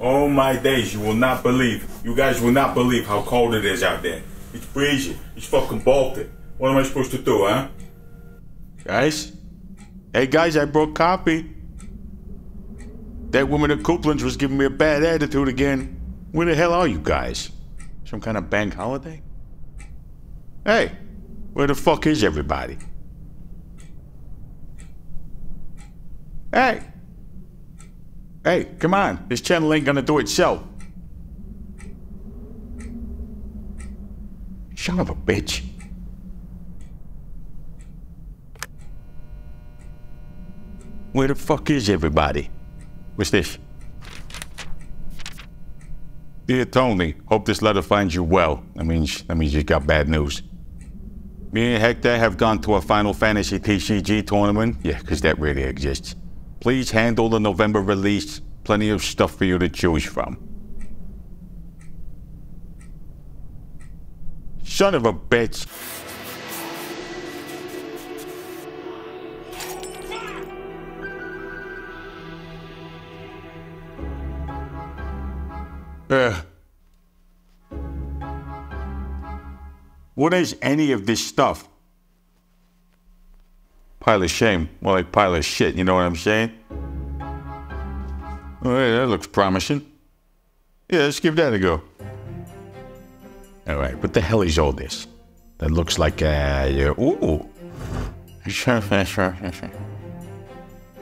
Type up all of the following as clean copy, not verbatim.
Oh my days, you will not believe. You guys will not believe how cold it is out there. It's freezing. It's fucking Baltic. What am I supposed to do, huh? Guys? Hey guys, I brought coffee. That woman at Coupland's was giving me a bad attitude again. Where the hell are you guys? Some kind of bank holiday? Hey, where the fuck is everybody? Hey! Hey, come on. This channel ain't gonna do itself. Son of a bitch. Where the fuck is everybody? What's this? Dear Tony, hope this letter finds you well. That means you got bad news. Me and Hector have gone to a Final Fantasy TCG tournament. Yeah, because that really exists. Please handle the November release. Plenty of stuff for you to choose from. Son of a bitch. What is any of this stuff? Pile of shame. More like pile of shit, you know what I'm saying? Oh, hey, that looks promising. Yeah, let's give that a go. Alright, what the hell is all this? That looks like ooh.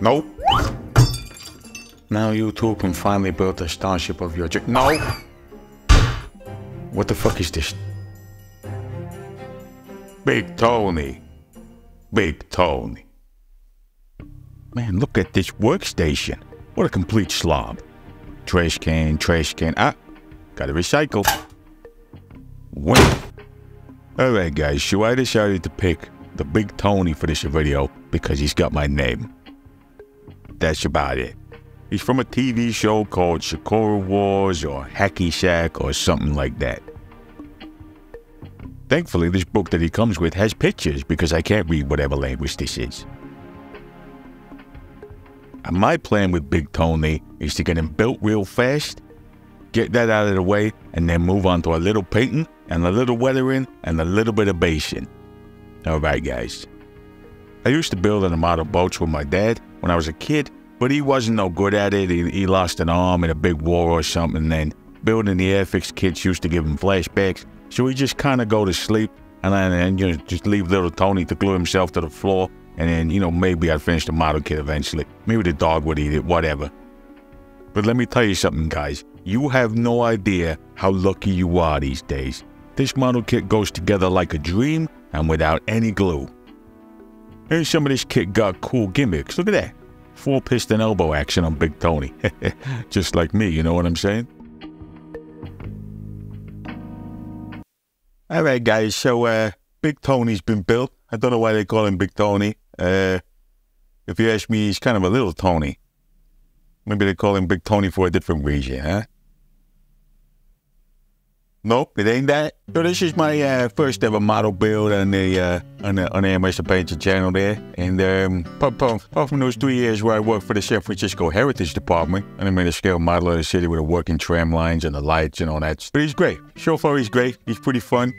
Nope. Now you two can finally build the starship of your dream. No! What the fuck is this? Big Tony. Big Tony. Man, look at this workstation. What a complete slob. Trash can, trash can. Ah, gotta recycle. Wait. Alright guys, so I decided to pick the Big Tony for this video because he's got my name. That's about it. He's from a TV show called Sakura Wars or Hacky Sack or something like that. Thankfully, this book that he comes with has pictures because I can't read whatever language this is. And my plan with Big Tony is to get him built real fast, get that out of the way, and then move on to a little painting and a little weathering and a little bit of basing. Alright guys. I used to build and model boats with my dad when I was a kid, but he wasn't no good at it. He lost an arm in a big war or something, and then building the Airfix kits used to give him flashbacks, so he just kind of go to sleep, and then you know, just leave little Tony to glue himself to the floor, and then, you know, maybe I'd finish the model kit eventually. Maybe the dog would eat it, whatever. But let me tell you something, guys. You have no idea how lucky you are these days. This model kit goes together like a dream and without any glue. And some of this kit got cool gimmicks. Look at that. 4-piston elbow action on Big Tony. Just like me, you know what I'm saying? Alright guys, so Big Tony's been built. I don't know why they call him Big Tony. If you ask me, he's kind of a little Tony. Maybe they call him Big Tony for a different reason, huh? Nope, it ain't that. So this is my first ever model build on the MS Painter channel there. And apart from those 3 years where I worked for the San Francisco Heritage Department, and I made a scale model of the city with the working tram lines and the lights and all that. But he's great. So far he's great. He's pretty fun.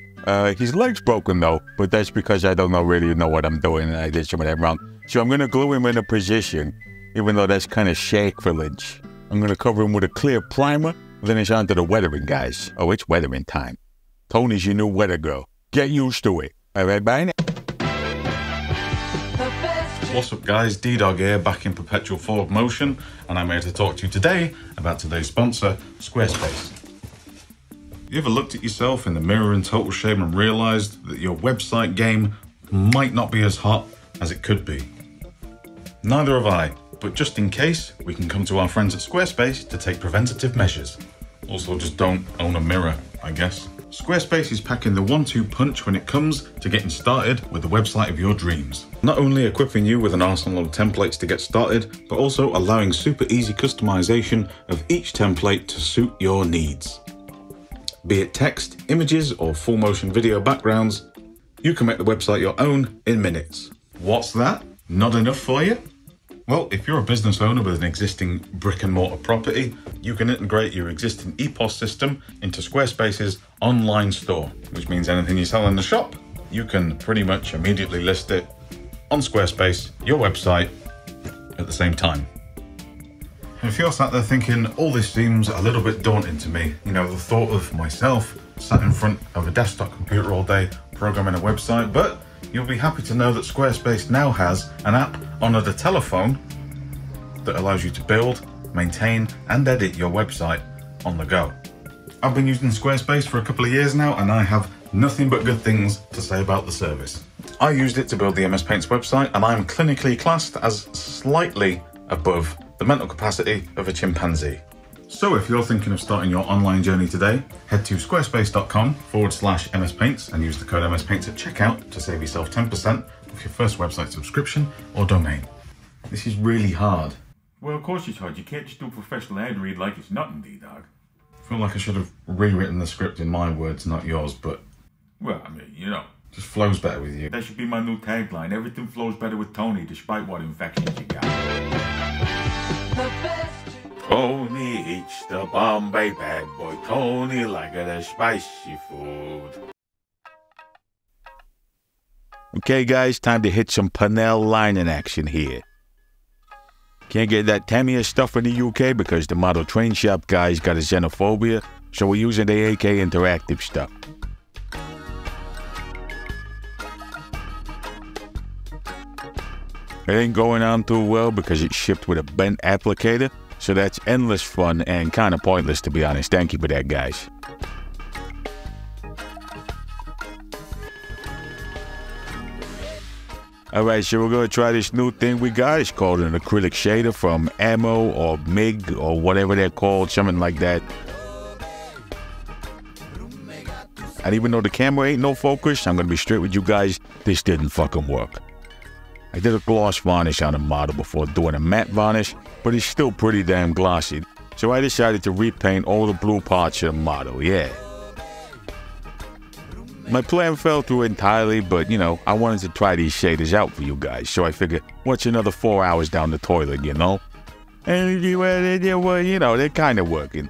His leg's broken though, but that's because I don't really know what I'm doing and I did some of that wrong. So I'm gonna glue him in a position, even though that's kind of sacrilege. I'm gonna cover him with a clear primer. Then it's on to the weathering, guys. Oh, it's weathering time. Tony's your new weather girl. Get used to it. Alright, bye now. What's up guys, D-Dog here, back in perpetual forward motion, and I'm here to talk to you today about today's sponsor, Squarespace. You ever looked at yourself in the mirror in total shame and realized that your website game might not be as hot as it could be? Neither have I. But just in case, we can come to our friends at Squarespace to take preventative measures. Also, just don't own a mirror, I guess. Squarespace is packing the 1-2 punch when it comes to getting started with the website of your dreams. Not only equipping you with an arsenal of templates to get started, but also allowing super easy customization of each template to suit your needs. Be it text, images, or full motion video backgrounds, you can make the website your own in minutes. What's that? Not enough for you? Well, if you're a business owner with an existing brick and mortar property, you can integrate your existing EPOS system into Squarespace's online store, which means anything you sell in the shop, you can pretty much immediately list it on Squarespace, your website, at the same time. And if you're sat there thinking, all this seems a little bit daunting to me, you know, the thought of myself sat in front of a desktop computer all day programming a website, but you'll be happy to know that Squarespace now has an app on the telephone that allows you to build, maintain, and edit your website on the go. I've been using Squarespace for a couple of years now, and I have nothing but good things to say about the service. I used it to build the MS Paint's website, and I'm clinically classed as slightly above the mental capacity of a chimpanzee. So if you're thinking of starting your online journey today, head to squarespace.com/MSPaints and use the code MSPaints at checkout to save yourself 10% off your first website subscription or domain. This is really hard. Well, of course it's hard. You can't just do a professional ad read like it's nothing, D-Dog. I feel like I should have rewritten the script in my words, not yours, but... Well, I mean, you know. Just flows better with you. That should be my new tagline. Everything flows better with Tony, despite what infections you got. Tony eats the Bombay bad boy. Tony like the spicy food. Okay, guys, time to hit some panel lining action here. Can't get that Tamiya stuff in the UK because the model train shop guys got a xenophobia, so we're using the AK Interactive stuff. It ain't going on too well because it's shipped with a bent applicator, so that's endless fun and kind of pointless, to be honest. Thank you for that, guys. Alright, so we're going to try this new thing we got. It's called an acrylic shader from Ammo or MIG or whatever they're called, something like that. And even though the camera ain't no focus, I'm going to be straight with you guys, this didn't fucking work. I did a gloss varnish on the model before doing a matte varnish, but it's still pretty damn glossy. So I decided to repaint all the blue parts of the model, yeah. My plan fell through entirely, but you know, I wanted to try these shaders out for you guys, so I figured, what's another 4 hours down the toilet, you know? And well, you know, they're kind of working.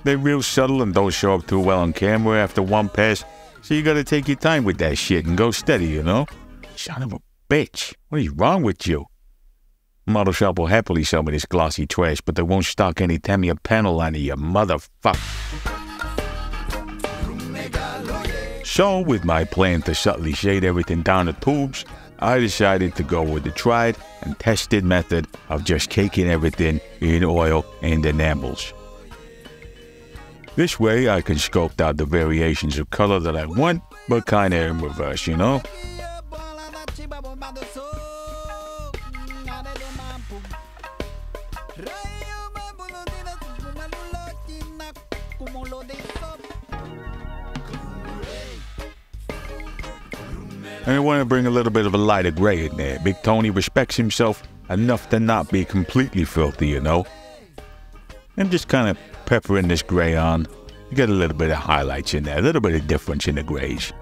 They're real subtle and don't show up too well on camera after one pass, so you gotta take your time with that shit and go steady, you know? Son of a bitch, what is wrong with you? Model shop will happily sell me this glossy trash, but they won't stock any Tamiya panel liner, you motherfucker. So, with my plan to subtly shade everything down the tubes, I decided to go with the tried and tested method of just caking everything in oil and enamels. This way I can sculpt out the variations of color that I want, but kinda in reverse, you know? And I want to bring a little bit of a lighter gray in there. Big Tony respects himself enough to not be completely filthy, you know? I'm just kind of peppering this gray on. You get a little bit of highlights in there, a little bit of difference in the grays.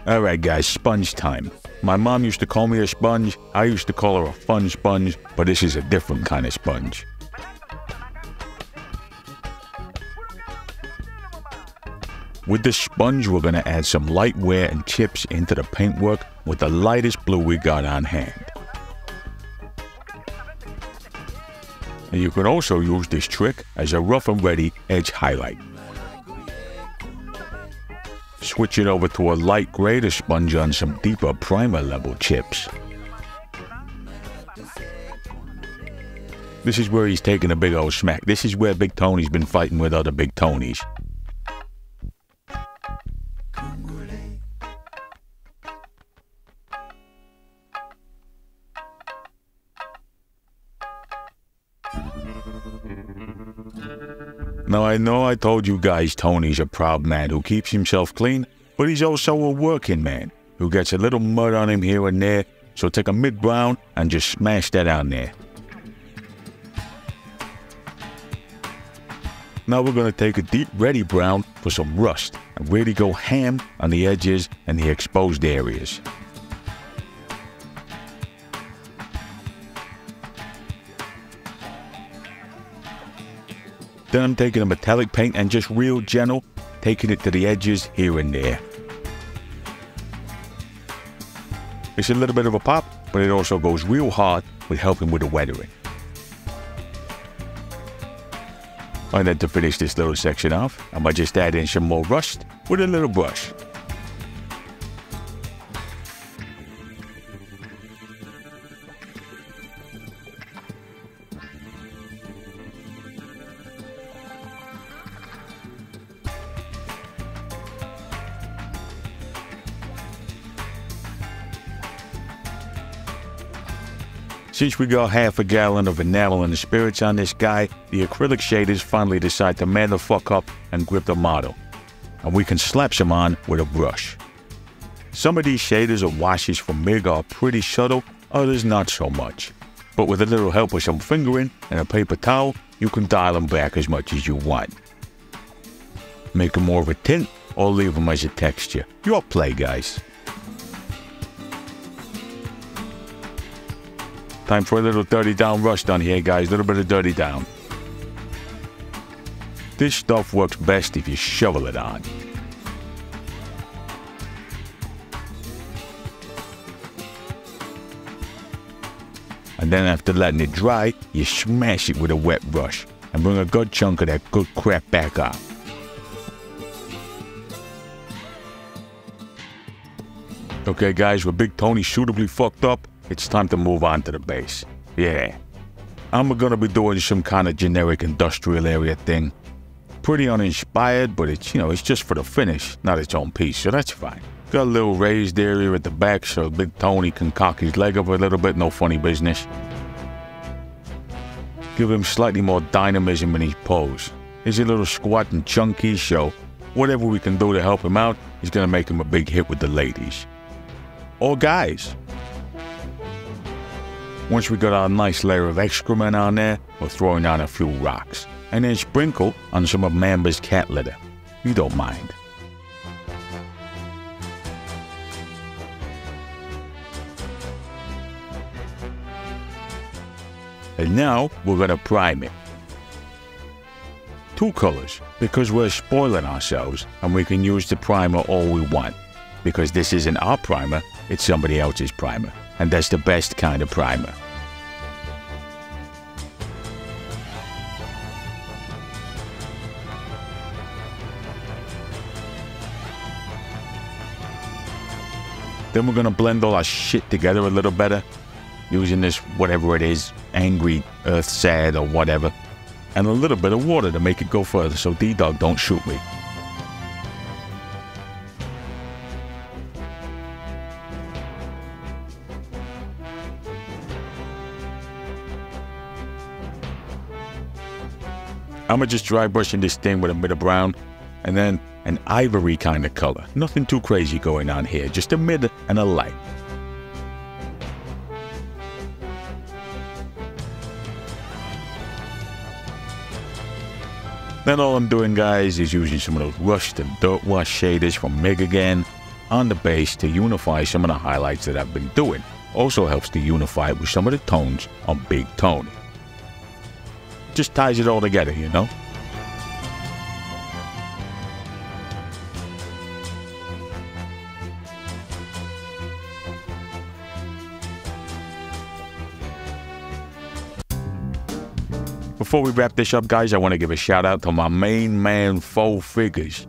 Alright guys, sponge time. My mom used to call me a sponge, I used to call her a fun sponge, but this is a different kind of sponge. With the sponge, we're going to add some light wear and chips into the paintwork with the lightest blue we got on hand. And you can also use this trick as a rough and ready edge highlight. Switch it over to a light gray to sponge on some deeper primer level chips. This is where he's taking a big old smack. This is where Big Tony's been fighting with other Big Tonys. Now I know I told you guys Tony's a proud man who keeps himself clean, but he's also a working man who gets a little mud on him here and there, so take a mid-brown and just smash that on there. Now we're going to take a deep reddy brown for some rust and really go ham on the edges and the exposed areas. Then I'm taking a metallic paint and just real gentle, taking it to the edges here and there. It's a little bit of a pop, but it also goes real hard with helping with the weathering. And then to finish this little section off, I might just add in some more rust with a little brush. Since we got half a gallon of enamel and the spirits on this guy, the acrylic shaders finally decide to man the fuck up and grip the model. And we can slap some on with a brush. Some of these shaders or washes from MIG are pretty subtle, others not so much. But with a little help with some fingering and a paper towel, you can dial them back as much as you want. Make them more of a tint or leave them as a texture. Your play, guys. Time for a little dirty down rust on here, guys. A little bit of dirty down. This stuff works best if you shovel it on. And then after letting it dry, you smash it with a wet brush and bring a good chunk of that good crap back on. Okay, guys, with Big Tony suitably fucked up, it's time to move on to the base. Yeah, I'm gonna be doing some kind of generic industrial area thing. Pretty uninspired, but it's, it's just for the finish, not its own piece, so that's fine. Got a little raised area at the back so Big Tony can cock his leg up a little bit, no funny business. Give him slightly more dynamism in his pose. He's a little squat and chunky, so whatever we can do to help him out is gonna make him a big hit with the ladies. Or guys. Once we got our nice layer of excrement on there, we're throwing on a few rocks. And then sprinkle on some of Mamba's cat litter. You don't mind. And now we're gonna prime it. 2 colors, because we're spoiling ourselves and we can use the primer all we want. Because this isn't our primer, it's somebody else's primer. And that's the best kind of primer. Then we're gonna blend all our shit together a little better, using this whatever it is, angry earth sad or whatever, and a little bit of water to make it go further so D-Dog don't shoot me. I'm just dry brushing this thing with a bit of brown and then an ivory kind of color. Nothing too crazy going on here, just a mid and a light. Then all I'm doing, guys, is using some of those rust and dirt wash shaders from MIG again on the base to unify some of the highlights that I've been doing. Also helps to unify it with some of the tones on Big Tony. Just ties it all together, you know? Before we wrap this up, guys, I want to give a shout out to my main man, Faux Figures.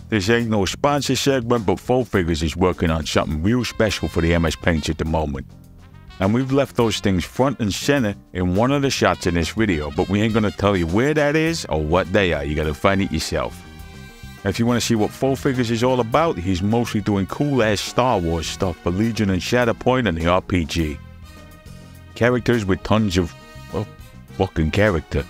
This ain't no sponsor segment, but Faux Figures is working on something real special for the MS Paints at the moment. And we've left those things front and center in one of the shots in this video, but we ain't gonna tell you where that is or what they are. You gotta find it yourself. If you want to see what Faux Figures is all about, he's mostly doing cool-ass Star Wars stuff for Legion and Shatterpoint and the RPG. Characters with tons of, well, fucking character.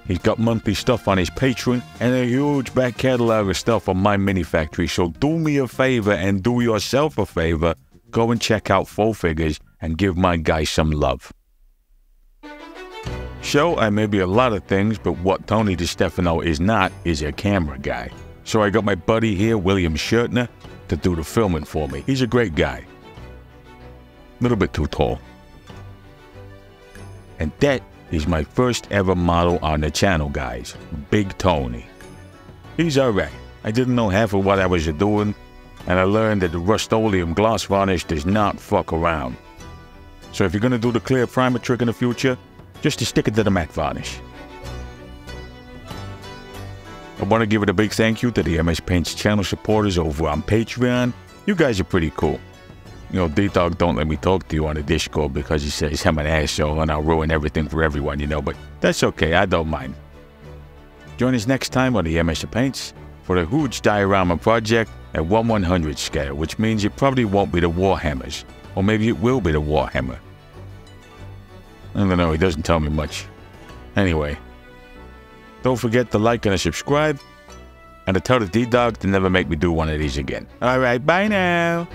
He's got monthly stuff on his Patreon and a huge back catalog of stuff on my mini factory, so do me a favor and do yourself a favor. Go and check out Faux Figures and give my guy some love. So I may be a lot of things, but what Tony DiStefano is not is a camera guy. So I got my buddy here, William Schertner, to do the filming for me. He's a great guy. Little bit too tall. And that is my first ever model on the channel, guys. Big Tony. He's alright. I didn't know half of what I was doing, and I learned that the Rust-Oleum gloss varnish does not fuck around. So if you're gonna do the clear primer trick in the future, just to stick it to the matte varnish. I want to give it a big thank you to the MS Paints channel supporters over on Patreon. You guys are pretty cool. You know, D-Dog don't let me talk to you on the Discord because he says I'm an asshole and I'll ruin everything for everyone, you know, but that's okay, I don't mind. Join us next time on the MS Paints for a huge diorama project at 1/100 scale, which means it probably won't be the Warhammers, or maybe it will be the Warhammer. I don't know, he doesn't tell me much. Anyway, don't forget to like and subscribe, and to tell the D-Dog to never make me do one of these again. Alright, bye now!